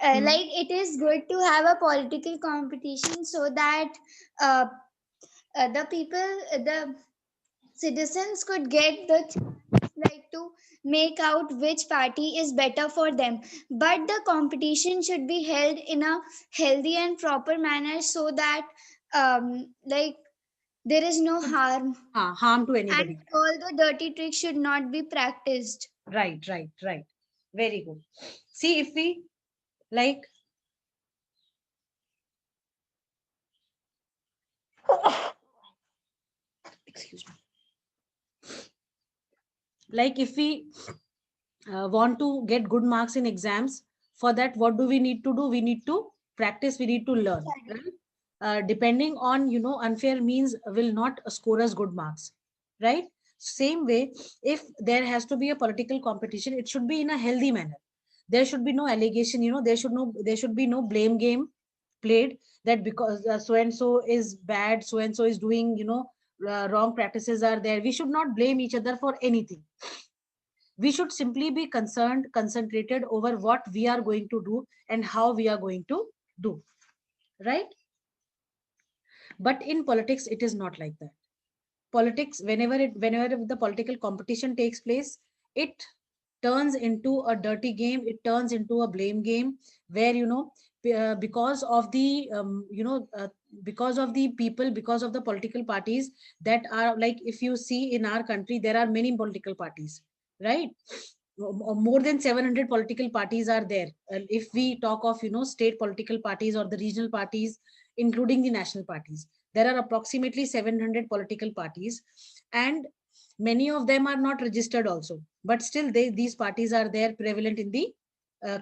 Like it is good to have a political competition so that uh, the people, the citizens could get the chance like to make out which party is better for them, but the competition should be held in a healthy and proper manner so that like there is no harm Harm to and anybody. all the dirty tricks should not be practiced. Right, right, right. Very good. See, if we like, excuse me, like if we want to get good marks in exams, for that, what do we need to do? We need to practice, we need to learn. Right? Depending on, unfair means will not score us good marks. Right? Same way, if there has to be a political competition, it should be in a healthy manner. There should be no allegation, there should be no blame game played, that because so and so is bad, so and so is doing, wrong practices are there. We should not blame each other for anything. We should simply be concentrated over what we are going to do and how we are going to do. Right? But in politics, it is not like that. Politics, whenever the political competition takes place, it turns into a dirty game, it turns into a blame game, where because of the because of the people, because of the political parties that are, like, if you see in our country, there are many political parties, right? More than 700 political parties are there. If we talk of state political parties or the regional parties, including the national parties, there are approximately 700 political parties, and many of them are not registered also, but still these parties are there, prevalent in the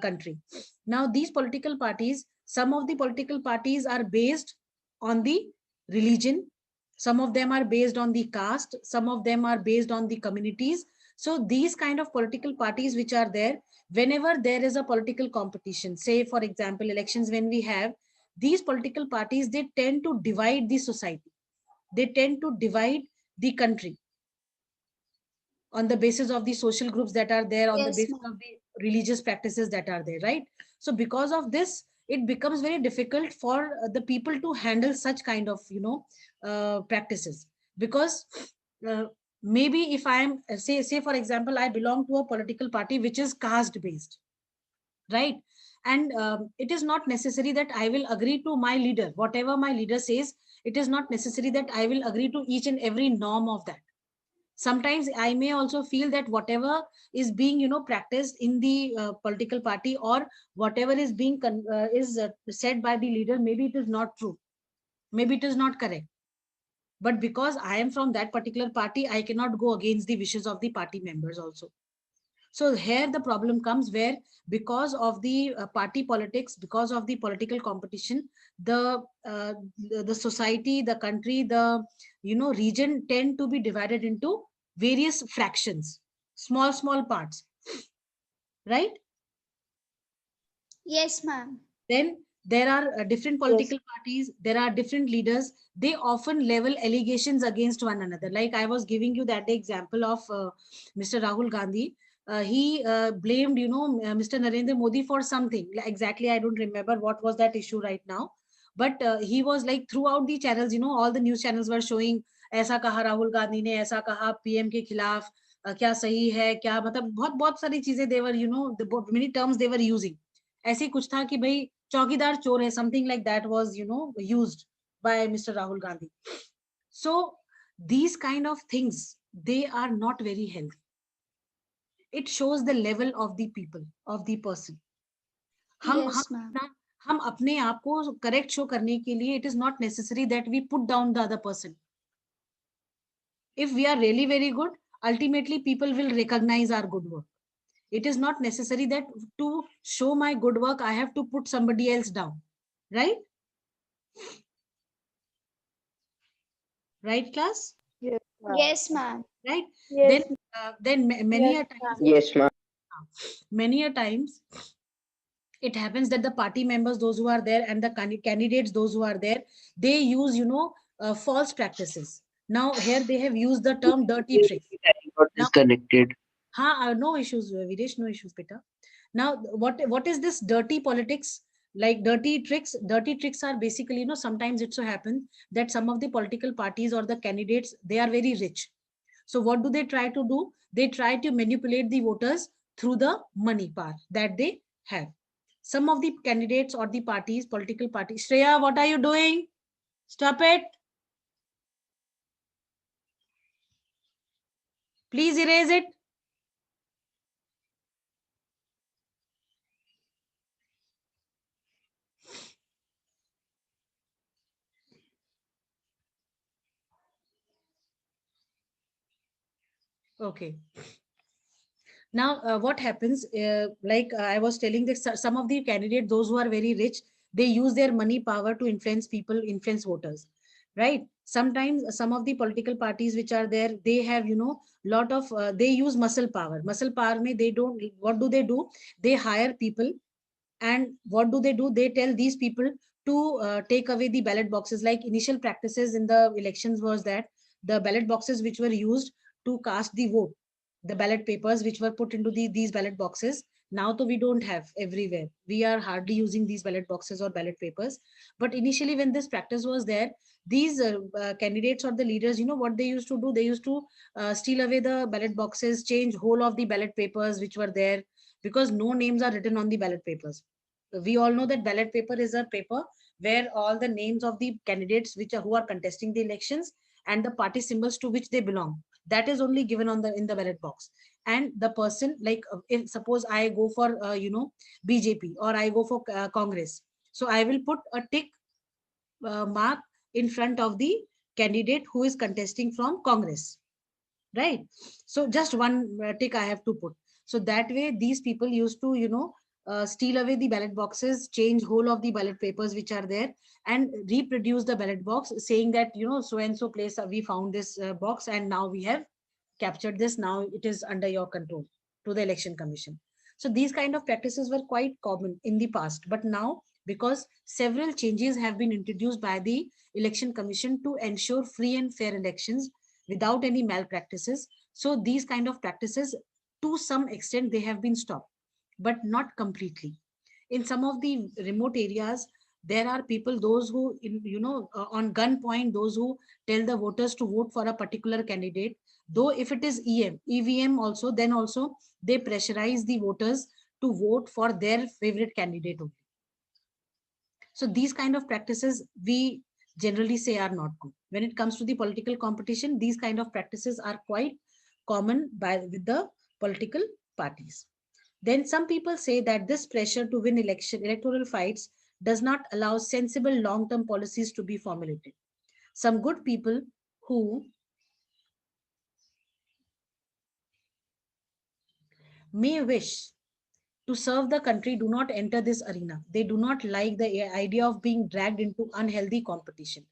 country. Now these political parties, some of the political parties are based on the religion, some of them are based on the caste, some of them are based on the communities. So these kind of political parties which are there, whenever there is a political competition, say for example elections, when we have these political parties, they tend to divide the society, they tend to divide the country on the basis of the social groups that are there, on the Yes, basis ma'am. of the religious practices that are there, right? So because of this, it becomes very difficult for the people to handle such kind of practices. Because uh, maybe if I am say for example, I belong to a political party which is caste based, right? And it is not necessary that I will agree to my leader, whatever my leader says. It is not necessary that I will agree to each and every norm of that. Sometimes I may also feel that whatever is being practiced in the political party, or whatever is being said by the leader, maybe it is not true, maybe it is not correct, but because I am from that particular party, I cannot go against the wishes of the party members also. So here the problem comes, where because of the party politics, because of the political competition, the society, the country, the region tend to be divided into various fractions, small parts, right? Yes, ma'am. Then there are different Yes. political parties, there are different leaders, they often level allegations against one another. Like I was giving you that example of Mr. Rahul Gandhi. He blamed Mr. Narendra Modi for something. Exactly, I don't remember what was that issue right now, but he was like, throughout the channels, all the news channels were showing, ऐसा कहा राहुल गांधी ने, ऐसा कहा PM के खिलाफ, क्या सही है, क्या मतलब बहुत बहुत सारी चीजें, देवर many terms they were using. ऐसे ही कुछ था कि भाई चौकीदार चोर है, something like that was used by Mr. Rahul Gandhi. So these kind of things, they are not very healthy. It shows the level of the people, of the person. हम Yes, ma'am. अपना हम अपने आप को correct show करने के लिए, it is not necessary that we put down the other person. If we are really very good, ultimately people will recognize our good work. It is not necessary that to show my good work, I have to put somebody else down, right? Right, class? Yes, ma'am. Yes, ma'am. Right? Yes. Then many Yes, a ma'am. times, Yes, ma'am. many a times it happens that the party members, those who are there, and the candidates, those who are there, they use false practices. Now here they have used the term dirty tricks. I got Now disconnected. no issues, Videsh, no issues, beta. Now, what is this dirty politics? Like dirty tricks? Dirty tricks are basically, sometimes it so happens that some of the political parties or the candidates, they are very rich. So what do they try to do? They try to manipulate the voters through the money power that they have. Some of the candidates or the parties, political parties. Shreya, what are you doing? Stop it. Please erase it. Okay. Now, what happens? I was telling that some of the candidates, those who are very rich, they use their money power to influence people, influence voters, right? Sometimes some of the political parties which are there, they have, lot of, they use muscle power. Muscle power, may they don't, what do they do? They hire people, and what do? They tell these people to take away the ballot boxes. Like initial practices in the elections was that the ballot boxes which were used to cast the vote, the ballot papers which were put into these ballot boxes, now though we don't have everywhere, we are hardly using these ballot boxes or ballot papers. But initially when this practice was there, these candidates or the leaders, what they used to do? They used to steal away the ballot boxes, change whole of the ballot papers which were there, because no names are written on the ballot papers. We all know that ballot paper is a paper where all the names of the candidates who are contesting the elections and the party symbols to which they belong, that is only given on the in the ballot box. And the person, like if suppose I go for BJP, or I go for Congress, so I will put a tick mark in front of the candidate who is contesting from Congress, right? So just one tick I have to put. So that way these people used to steal away the ballot boxes, change whole of the ballot papers which are there, and reproduce the ballot box saying that so and so place we found this box, and now we have captured this, now it is under your control, to the election commission. So these kind of practices were quite common in the past, but now, because several changes have been introduced by the election commission to ensure free and fair elections without any malpractices, so these kind of practices, to some extent, they have been stopped, but not completely. In some of the remote areas, there are people, those who on gunpoint, those who tell the voters to vote for a particular candidate, though if it is EVM also, then also they pressurize the voters to vote for their favorite candidate only. So these kind of practices, we generally say, are not good. When it comes to the political competition, these kind of practices are quite common with the political parties. Then some people say that this pressure to win electoral fights does not allow sensible long-term policies to be formulated. Some good people who may wish to serve the country do not enter this arena. They do not like the idea of being dragged into unhealthy competition.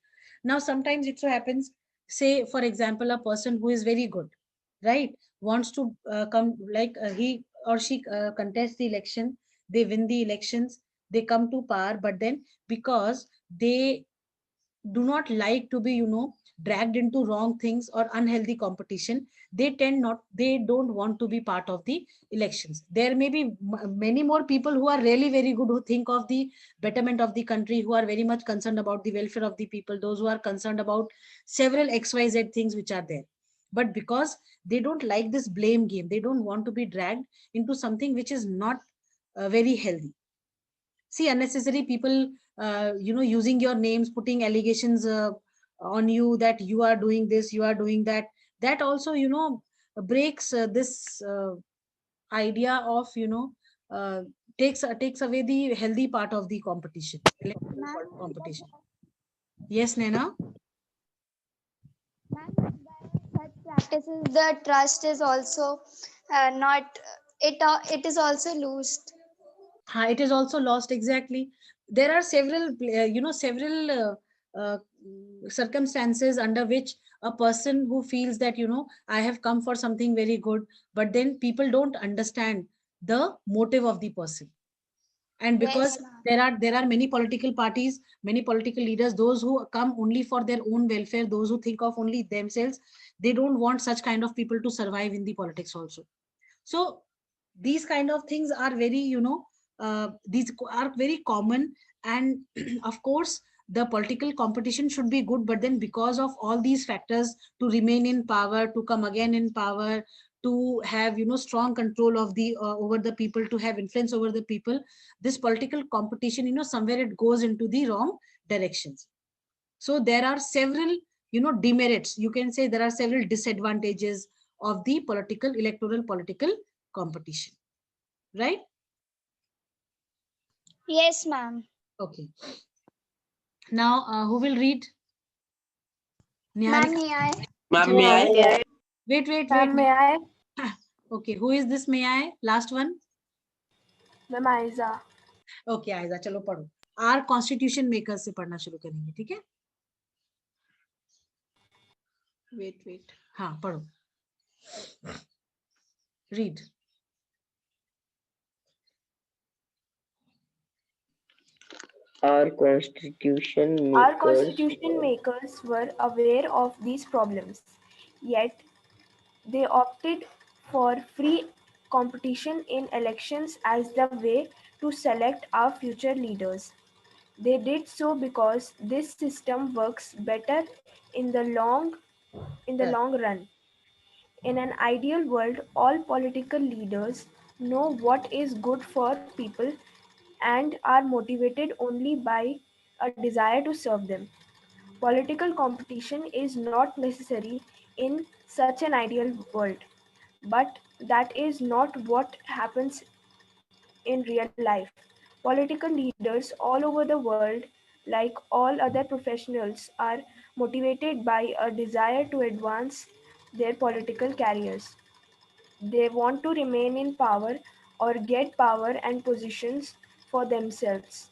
Now, sometimes it so happens, say, for example, a person who is very good, right, wants to come, like he or she contests the election, they win the elections, they come to power, but then because they do not like to be dragged into wrong things or unhealthy competition, they don't want to be part of the elections. There may be many more people who are really very good, who think of the betterment of the country, who are very much concerned about the welfare of the people, those who are concerned about several XYZ things which are there. But because they don't like this blame game, they don't want to be dragged into something which is not very healthy. See, unnecessary people using your names, putting allegations on you that you are doing this, you are doing that, that also breaks this idea of uh, takes away the healthy part of the competition, electoral Ma'am, competition. Yes, Nena. ma'am, by such practices, the trust is also not. It is also lost. It is also lost, exactly. There are several several circumstances under which a person who feels that I have come for something very good, but then people don't understand the motive of the person. And because Yes, ma'am. there are many political parties, many political leaders, those who come only for their own welfare, those who think of only themselves, they don't want such kind of people to survive in the politics also. So these kind of things are very, these are very common. And of course the political competition should be good, but then because of all these factors, to remain in power, to come again in power, to have, strong control of the over the people, to have influence over the people, this political competition, somewhere it goes into the wrong directions. So there are several, demerits, you can say there are several disadvantages of the electoral political competition, right? Yes, ma'am. Okay. Now, who will read? Ma'am, Niharika? may I? Ma'am, Chalo, may wait, I? wait, wait, wait. Ma'am, may I? Okay, who is this? May I? Last one. Ma'am, Aiza. Okay, Aiza चलो पढ़ो. Are constitution makers से पढ़ना शुरू करेंगे, ठीक है? Wait wait, हाँ पढ़ो. Read. Our constitution Our makers. constitution makers were aware of these problems, yet they opted for free competition in elections as the way to select our future leaders. They did so because this system works better in the long run. In an ideal world, all political leaders know what is good for people and are motivated only by a desire to serve them. Political competition is not necessary in such an ideal world, but that is not what happens in real life. Political leaders all over the world, like all other professionals, are motivated by a desire to advance their political careers. They want to remain in power or get power and positions for themselves.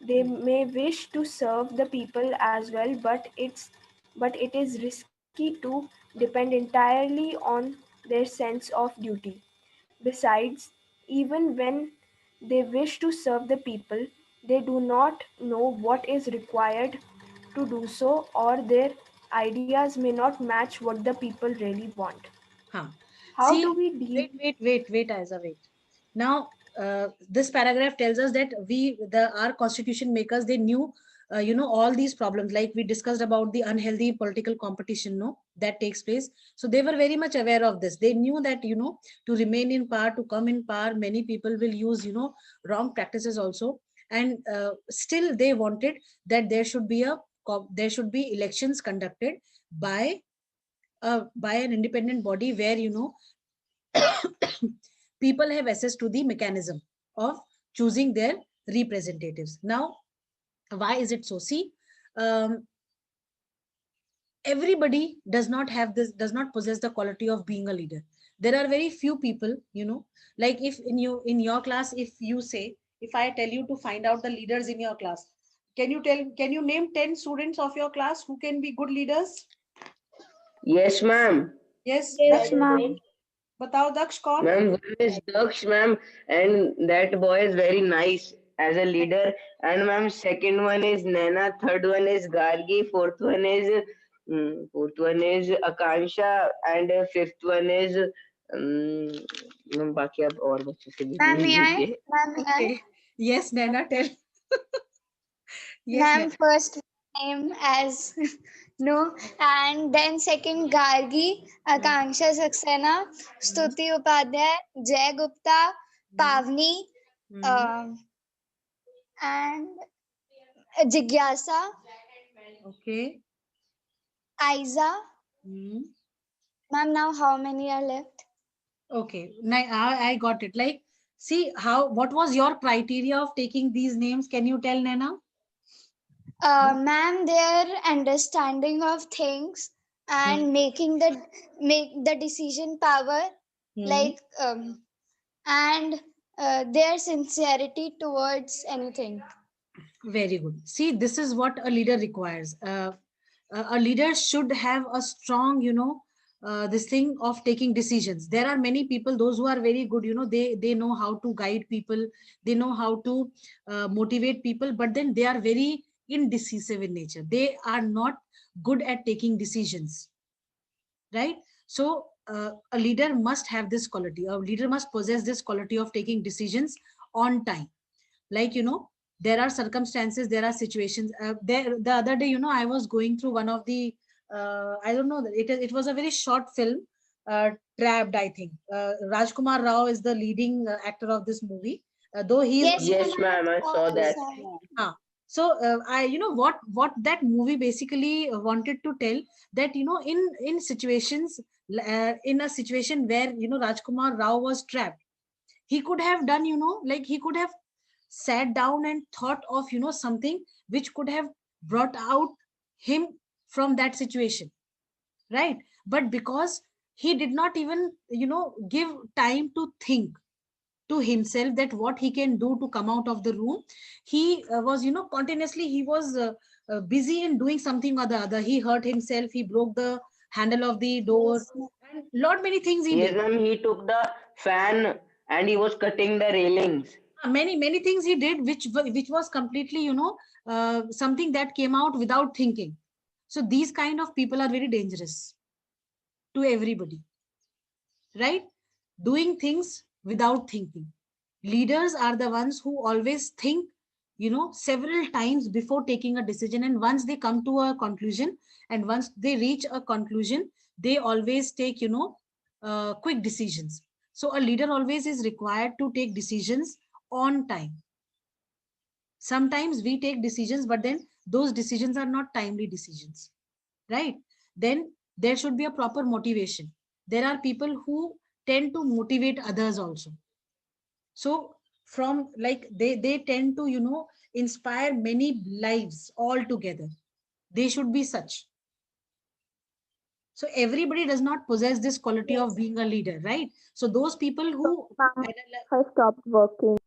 They may wish to serve the people as well, but it is risky to depend entirely on their sense of duty. Besides, even when they wish to serve the people, they do not know what is required to do so, or their ideas may not match what the people really want. Huh. How do See, we deal? wait, Aiza, wait. Now, this paragraph tells us that our constitution makers, they knew, all these problems, like we discussed about the unhealthy political competition, no, that takes place. So they were very much aware of this. They knew that, to remain in power, to come in power, many people will use, wrong practices also. And still they wanted that there should be elections conducted by by an independent body where, people have access to the mechanism of choosing their representatives. Now, why is it so? See, um, everybody does not possess the quality of being a leader. There are very few people, like if in your class, if you say, if I tell you to find out the leaders in your class, can you name 10 students of your class who can be good leaders? Yes, ma'am. Yes, Yes, Daksh, ma'am. बताओ दक्ष कौन? Ma'am, one is Daksh, ma'am, and that boy is very nice as a leader. And ma'am, second one is Naina, third one is Gargi, fourth one is Akansha, and fifth one is ma'am, बाकी आप और बच्चों से भी Ma'am, ढूंढ may I? लीजिए. Ma'am, may I? Okay. Yes, Naina, tell. Yes, Ma'am, Naina. first name as no, and then second Gargi, Akanksha Saxena, Stuti Upadhyay, Jay Gupta, Pavni, Hmm. um, and Jigyasa, Okay. Aiza. Hmm. Ma'am, now how many are left? Okay. Now I got it. Like, see what was your criteria of taking these names? Can you tell, Naina? Ma'am, their understanding of things Hmm. and make the decision power, Hmm. like and their sincerity towards anything. Very good. See, this is what a leader requires. A leader should have a strong, this thing of taking decisions. There are many people, those who are very good, they know how to guide people, they know how to motivate people, but then they are very indecisive in nature. They are not good at taking decisions, right? So a leader must have this quality. A leader must possess this quality of taking decisions on time. Like, there are circumstances, there are situations. The other day, I was going through one of the, I don't know, it was a very short film, Trapped, I think. Rajkumar Rao is the leading actor of this movie. Though he is Yes, only. ma'am. Yes, ma'am, I saw that. Ah, so I, what that movie basically wanted to tell, that in situations, in a situation where Rajkumar Rao was trapped, he could have done, like he could have sat down and thought of something which could have brought out him from that situation, right? But because he did not even give time to think to himself that what he can do to come out of the room, he was continuously he was busy in doing something or the other. He hurt himself, he broke the handle of the door, Yes, ma'am. and lot many things he Yes, did. ma'am, he took the fan and he was cutting the railings. Many things he did, which was completely something that came out without thinking. So these kind of people are very dangerous to everybody, right? Doing things without thinking. Leaders are the ones who always think several times before taking a decision, and once they come to a conclusion, and once they reach a conclusion, they always take quick decisions. So a leader always is required to take decisions on time. Sometimes we take decisions, but then those decisions are not timely decisions, right? Then there should be a proper motivation. There are people who tend to motivate others also. So from, like, they tend to inspire many lives all together. They should be such. So everybody does not possess this quality of being a leader, right? So those people who I stopped working.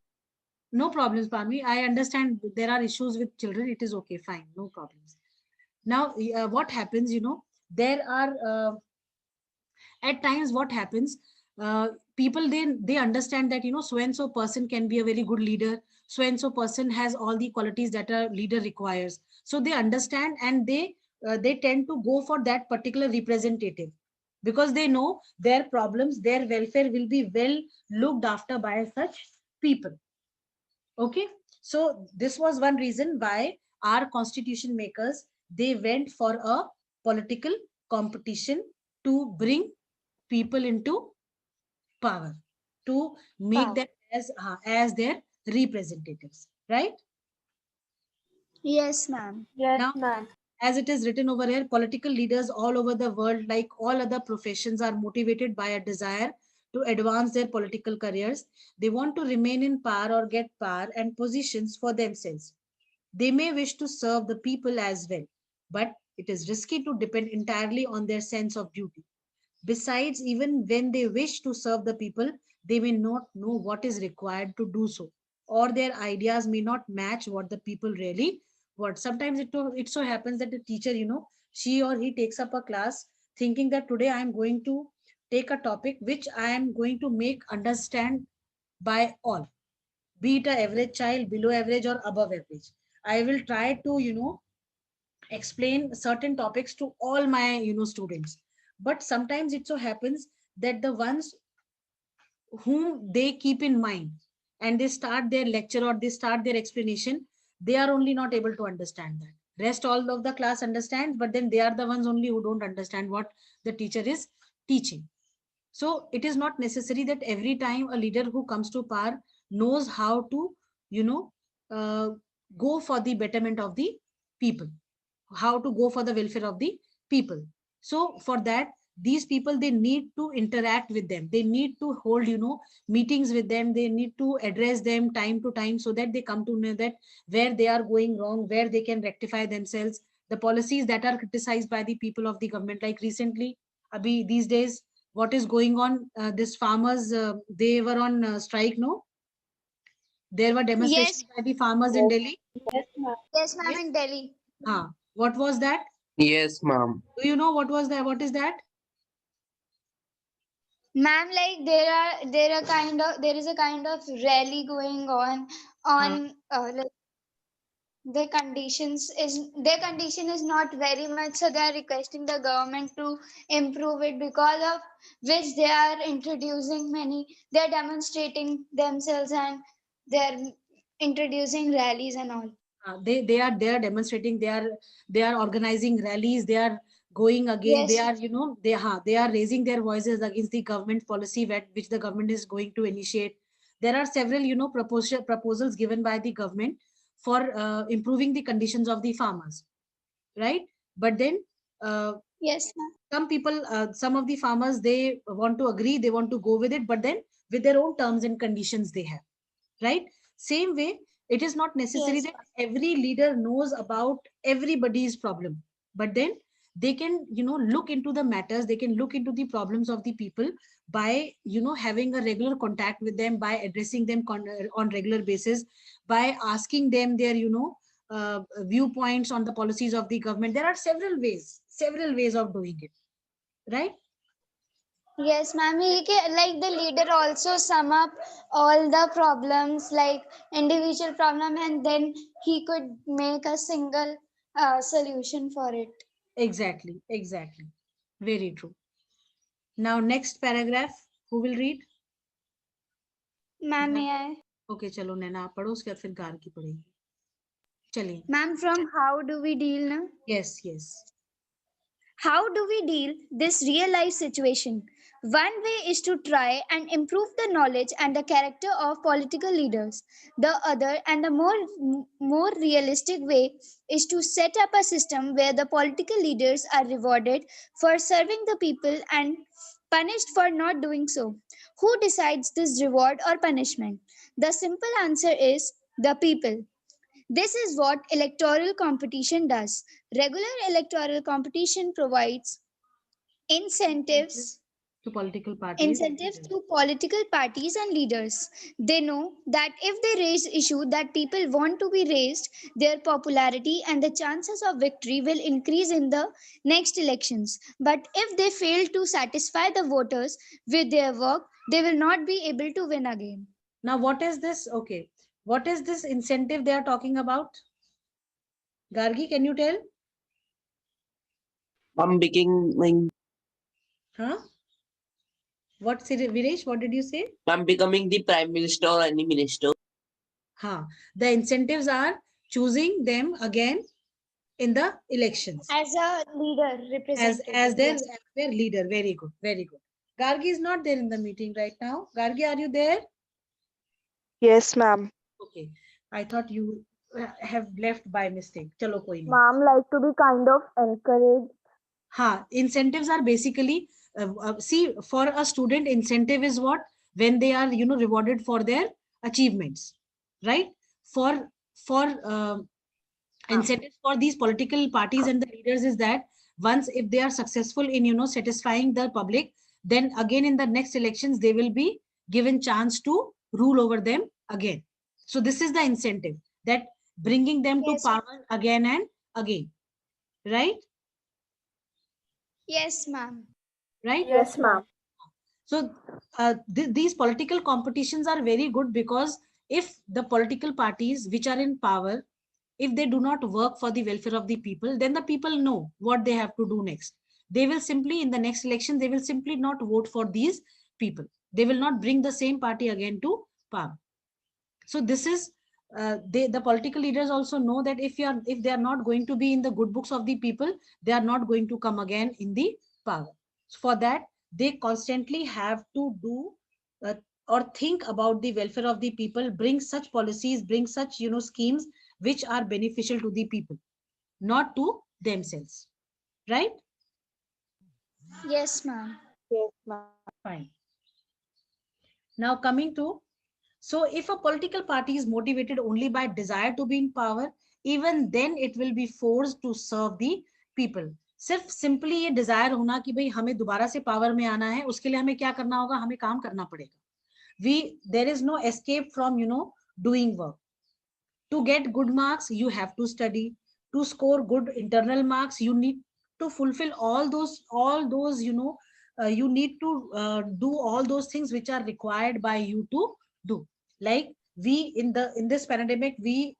no problems, Parmi. I understand there are issues with children. It is okay, fine, no problems. Now, what happens, there are at times what happens, people, they understand that so and so person can be a very good leader. So and so person has all the qualities that a leader requires. So they understand, and they tend to go for that particular representative, because they know their problems, their welfare will be well looked after by such people. Okay, so this was one reason why our constitution makers, they went for a political competition to bring people into power, to make Power. them as their representatives, right? Yes, ma'am. Yes, Now, ma'am. as it is written over here, political leaders all over the world, like all other professions, are motivated by a desire to advance their political careers. They want to remain in power or get power and positions for themselves. They may wish to serve the people as well, but it is risky to depend entirely on their sense of duty. Besides, even when they wish to serve the people, they may not know what is required to do so, or their ideas may not match what the people really want. Sometimes it so happens that the teacher, she or he takes up a class thinking that today I am going to take a topic which I am going to make understand by all, be it a average child, below average, or above average. I will try to, explain certain topics to all my students. But sometimes it so happens that the ones whom they keep in mind, and they start their lecture or they start their explanation, they are only not able to understand that. Rest all of the class understands, but then they are the ones only who don't understand what the teacher is teaching. So it is not necessary that every time a leader who comes to power knows how to you know uh, go for the betterment of the people, how to go for the welfare of the people. So for that, these people, they need to interact with them, they need to hold meetings with them, they need to address them time to time, so that they come to know that where they are going wrong, where they can rectify themselves. The policies that are criticized by the people of the government, like recently, abhi these days, what is going on, this farmers, they were on strike, no, there were Yes, demonstrations by the farmers in Yes, Delhi. yes, ma'am. yes, ma'am, Yes. in Delhi. What was that? Yes, ma'am. Do you know what was that? What is that? Ma'am, like there is a kind of rally going on Huh. like their condition is not very much, so they are requesting the government to improve it, because of which they are introducing many, they are demonstrating themselves, and they are introducing rallies and all. They are demonstrating, they are organizing rallies, they are going again, they Yes. are they are raising their voices against the government policy which the government is going to initiate. There are several proposals given by the government for improving the conditions of the farmers, right? But then uh, Yes, ma'am. some people, some of the farmers, they want to agree, they want to go with it, but then with their own terms and conditions they have, right? Same way, it is not necessary Yes, that every leader knows about everybody's problem, but then they can look into the matters, they can look into the problems of the people by having a regular contact with them, by addressing them on regular basis, by asking them their viewpoints on the policies of the government. There are several ways of doing it, right? yes, ma'am. Like the leader also sum up all the problems, like individual problem, and then he could make a single solution for it. Exactly, very true. Now next paragraph, who will read? Ma'am, may I? Okay चलो नैना आप पढ़ो, उसके बाद फिर गार की पढ़ेगी। चलिए। Ma'am, from how do we deal now? Yes yes. How do we deal this real life situation? One way is to try and improve the knowledge and the character of political leaders. The other and the more realistic way is to set up a system where the political leaders are rewarded for serving the people and punished for not doing so. Who decides this reward or punishment? The simple answer is the people. This is what electoral competition does. Regular electoral competition provides incentives to political parties and incentives leaders. to political parties and leaders. They know that if they raise issue that people want to be raised, their popularity and the chances of victory will increase in the next elections. But if they fail to satisfy the voters with their work, they will not be able to win again. Now what is this? Okay, what is this incentive they are talking about? Gargi, can you tell? I'm becoming Huh? What, Viresh, what did you say? I'm becoming the prime minister or any minister. Huh. The incentives are choosing them again in the elections As a leader as representative, their yes. as their leader. Very good, very good. Gargi is not there in the meeting right now. Gargi, are you there? Yes, ma'am. Okay, I thought you have left by mistake. Chalo koi nahi. Ma'am, like to be kind of encouraged. Ha, incentives are basically see, for a student, incentive is what? When they are rewarded for their achievements, right? For incentives for these political parties and the leaders is that once if they are successful in satisfying the public, then again in the next elections they will be given chance to rule over them again. So this is the incentive, that bringing them to Yes, power again and again, right? yes, ma'am. Right. Yes, ma'am. So these political competitions are very good, because if the political parties which are in power, if they do not work for the welfare of the people, then the people know what they have to do next. They will simply, in the next election, they will simply not vote for these people. They will not bring the same party again to power. So this is the political leaders also know that if they are not going to be in the good books of the people, they are not going to come again in the power. So for that, they constantly have to do uh, or think about the welfare of the people, bring such policies, bring such schemes which are beneficial to the people, not to themselves, right? Yes, ma'am. Yes, ma'am. Fine. Now coming to, so if a political party is motivated only by desire to be in power, even then it will be forced to serve the people. सिर्फ simply ये Dzire होना कि भाई हमें दोबारा से power में आना है, उसके लिए हमें क्या करना होगा, हमें काम करना पड़ेगा. There is no escape from doing work. To get good marks, you have to study. To score good internal marks, you need to fulfill all those you need to do all those things which are required by you to do. Like we in this pandemic, we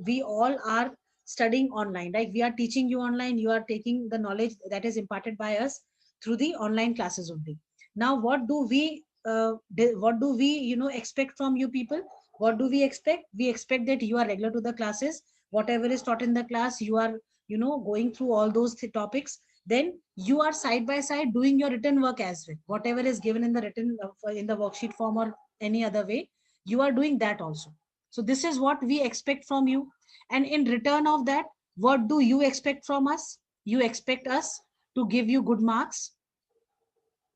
we all are studying online, right? We are teaching you online, you are taking the knowledge that is imparted by us through the online classes only. Now what do we what do we expect from you people? What do we expect? We expect that you are regular to the classes, whatever is taught in the class you are going through all those topics. Then you are side by side doing your written work as well, whatever is given in the written in the worksheet form or any other way, you are doing that also. So this is what we expect from you. And in return of that, what do you expect from us? You expect us to give you good marks,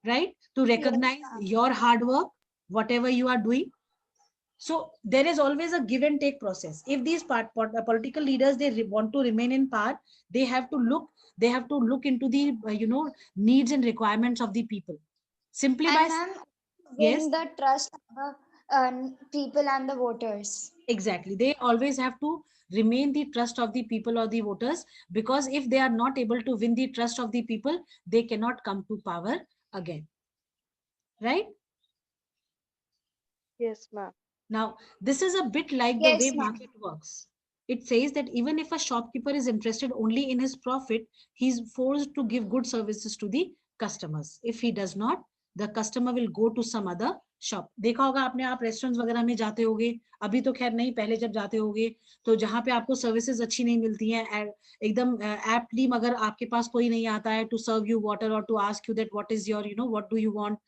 right? To recognize your hard work, whatever you are doing. So there is always a give and take process. If these political leaders, they want to remain in power, they have to look into the needs and requirements of the people. Simply by And ma'am, yes, win the trust of the people and the voters. exactly. They always have to remain the trust of the people or the voters, because if they are not able to win the trust of the people, they cannot come to power again. Right? Yes, ma'am. Now, this is a bit like the way Yes, ma'am. market works. It says that even if a shopkeeper is interested only in his profit, he's forced to give good services to the customers. If he does not, the customer will go to some other shop. देखा होगा आपने, आप restaurants वगैरह में जाते होगे, अभी तो खैर नहीं, पहले जब जाते होगे तो जहां पे आपको सर्विसेज अच्छी नहीं मिलती हैं, एकदम एप्टली अगर आपके पास कोई नहीं आता है टू सर्व यू वाटर और to ask you that what is your what do you want,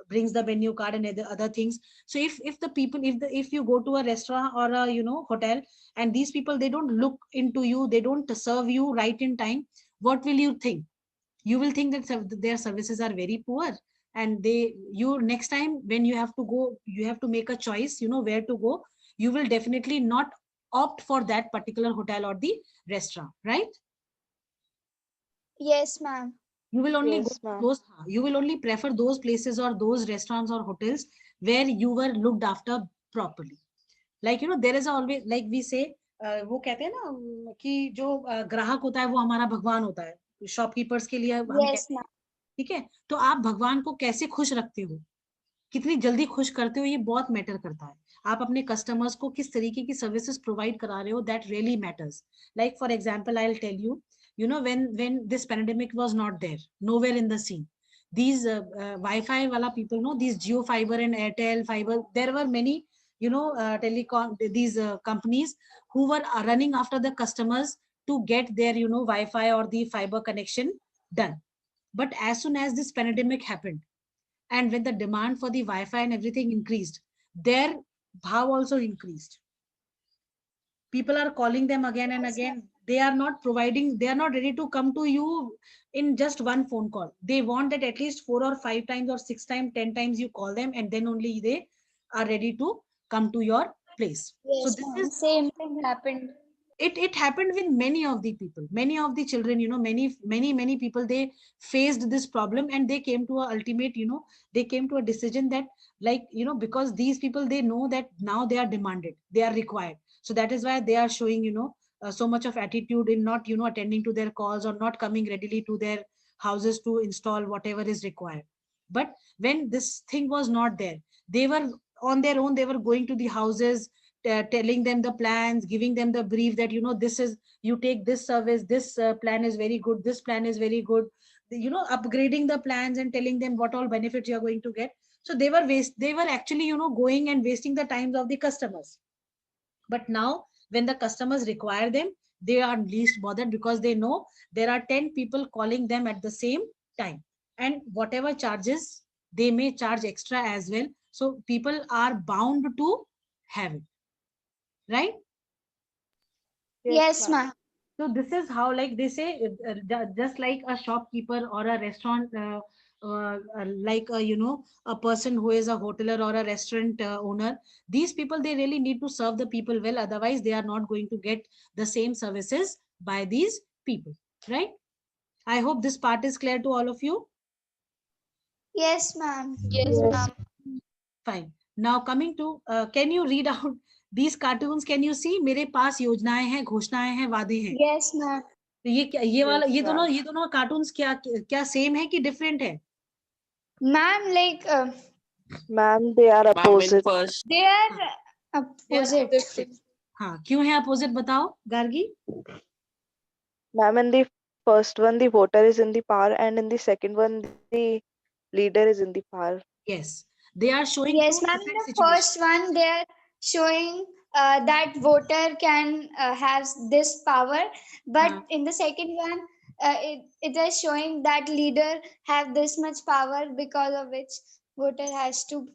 brings the menu card and other things. So if the people, if you go to a restaurant or a hotel, and these people, they don't look into you, they don't serve you right in time, what will you think? You will think that their services are very poor, and you next time when you have to go, you have to make a choice, where to go, you will definitely not opt for that particular hotel or the restaurant, right? Yes, ma'am. You will only go Yes, to ma'am. those, you will only prefer those places or those restaurants or hotels where you were looked after properly. Like there is always, like we say, वो कहते हैं ना कि जो ग्राहक होता है वो हमारा भगवान होता है, शॉपकीपर्स के लिए हम Yes, कहते हैं, ma'am. ठीक है? तो आप भगवान को कैसे खुश रखते हो, कितनी जल्दी खुश करते हो, ये बहुत मैटर करता है. आप अपने कस्टमर्स को किस तरीके की सर्विसेज प्रोवाइड करा रहे हो, that really matters. Like for example I will tell you, when this pandemic was not there, nowhere in the scene, these Wi-Fi wala people, these Geo Fiber and Airtel Fiber, there were many telecom, these companies who were running after the customers to get their Wi-Fi or the fiber connection done. But as soon as this pandemic happened, and when the demand for the Wi-Fi and everything increased, their bhav also increased. People are calling them again and again. They are not providing, they are not ready to come to you in just one phone call. They want that at least 4 or 5 times or 6 times, 10 times you call them, and then only they are ready to come to your place. So Yes, this ma'am. is Same thing happened. it happened with many of the people, many of the children, many people, they faced this problem, and they came to a ultimate, they came to a decision that, like, because these people, they know that now they are demanded, they are required, so that is why they are showing, so much of attitude in not, attending to their calls or not coming readily to their houses to install whatever is required. But when this thing was not there, they were on their own, they were going to the houses, telling them the plans, giving them the brief that, this is, you take this service, this plan is very good, this plan is very good, upgrading the plans and telling them what all benefits you are going to get. So they were actually, going and wasting the times of the customers. But now when the customers require them, they are least bothered, because they know there are 10 people calling them at the same time, and whatever charges they may charge extra as well, so people are bound to have it, right? Yes, Yes, ma'am. ma'am. So this is how, like they say, just like a shopkeeper or a restaurant, like a, a person who is a hoteler or a restaurant owner, these people, they really need to serve the people well, otherwise they are not going to get the same services by these people, right? I hope this part is clear to all of you. Yes, ma'am. Yes. Fine. Now coming to, can you read out these cartoons? Can you see? मेरे पास योजनाएं हैं, घोषणाएं हैं, वादे हैं. Yes, ma'am. तो ये क्या, ये वाला, Yes, ma'am. ये दोनों कार्टून्स क्या क्या सेम है कि डिफरेंट है? Ma'am, like Ma'am, they are Ma'am, in opposite. first, they are They are opposite. opposite. हाँ, क्यों है अपोजिट बताओ Gargi? Ma'am, in the first one, the voter is in the power, and in the second one, the leader is in the power. Yes, they are showing Yes, two ma'am. In different the situations. first one, they are showing that voter can have this power, but हाँ, in the second one, it is showing that leader have this much power because of which voter has to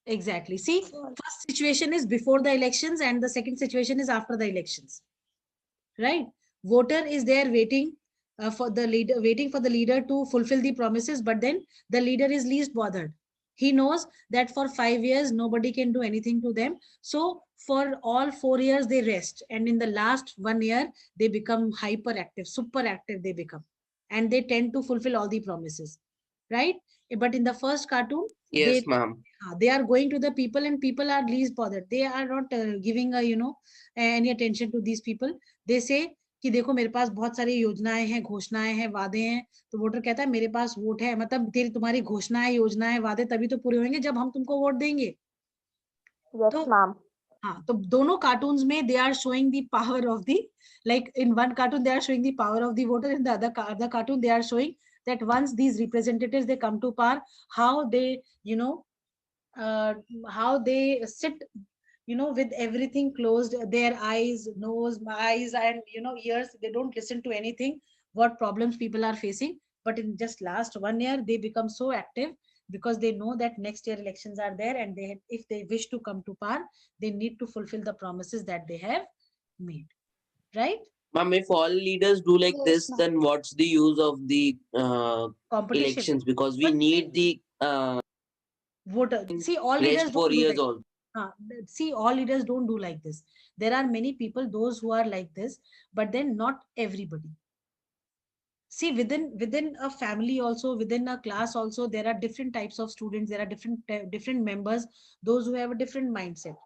exactly. See, follow. first situation is before the elections and the second situation is after the elections. Right? Voter is there waiting for the leader, waiting for the leader to fulfill the promises, but then the leader is least bothered. He knows that for 5 years nobody can do anything to them, so for all 4 years they rest, and in the last 1 year they become hyperactive, super active they become, and they tend to fulfill all the promises, right? But in the first cartoon, they Yes, ma'am. they are going to the people and people are least bothered. They are not giving a any attention to these people. दे से कि देखो मेरे पास बहुत सारी योजनाएं हैं, घोषणाएं हैं, वादे हैं, तो वोटर कहता है मेरे पास वोट है, मतलब तेरी तुम्हारी घोषणाएं, योजनाएं, वादे तभी तो पूरे होंगे जब हम तुमको वोट देंगे. Yes, तो ma'am. हाँ, तो दोनों कार्टून्स में they are showing the power of the, like in one cartoon they are showing the power of the voter, in the other cartoon they are showing that once these representatives they come to power, how they you know uh, how they sit with everything closed, their eyes, nose, eyes, and ears, they don't listen to anything what problems people are facing. But in just last 1 year they become so active because they know that next year elections are there, and if they wish to come to power, they need to fulfill the promises that they have made, right? Ma'am, if all leaders do like Yes, this, ma'am. then what's the use of the Competition. elections? Because we But need the voter, see, all rest leaders for don't do years like also. see, all leaders don't do like this. There are many people those who are like this, but then not everybody. See, within a family also, within a class also, there are different types of students, there are different members, those who have a different mindset.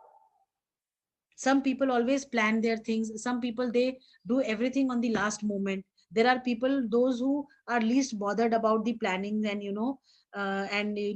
Some people always plan their things, some people they do everything on the last moment. There are people those who are least bothered about the planning, and and they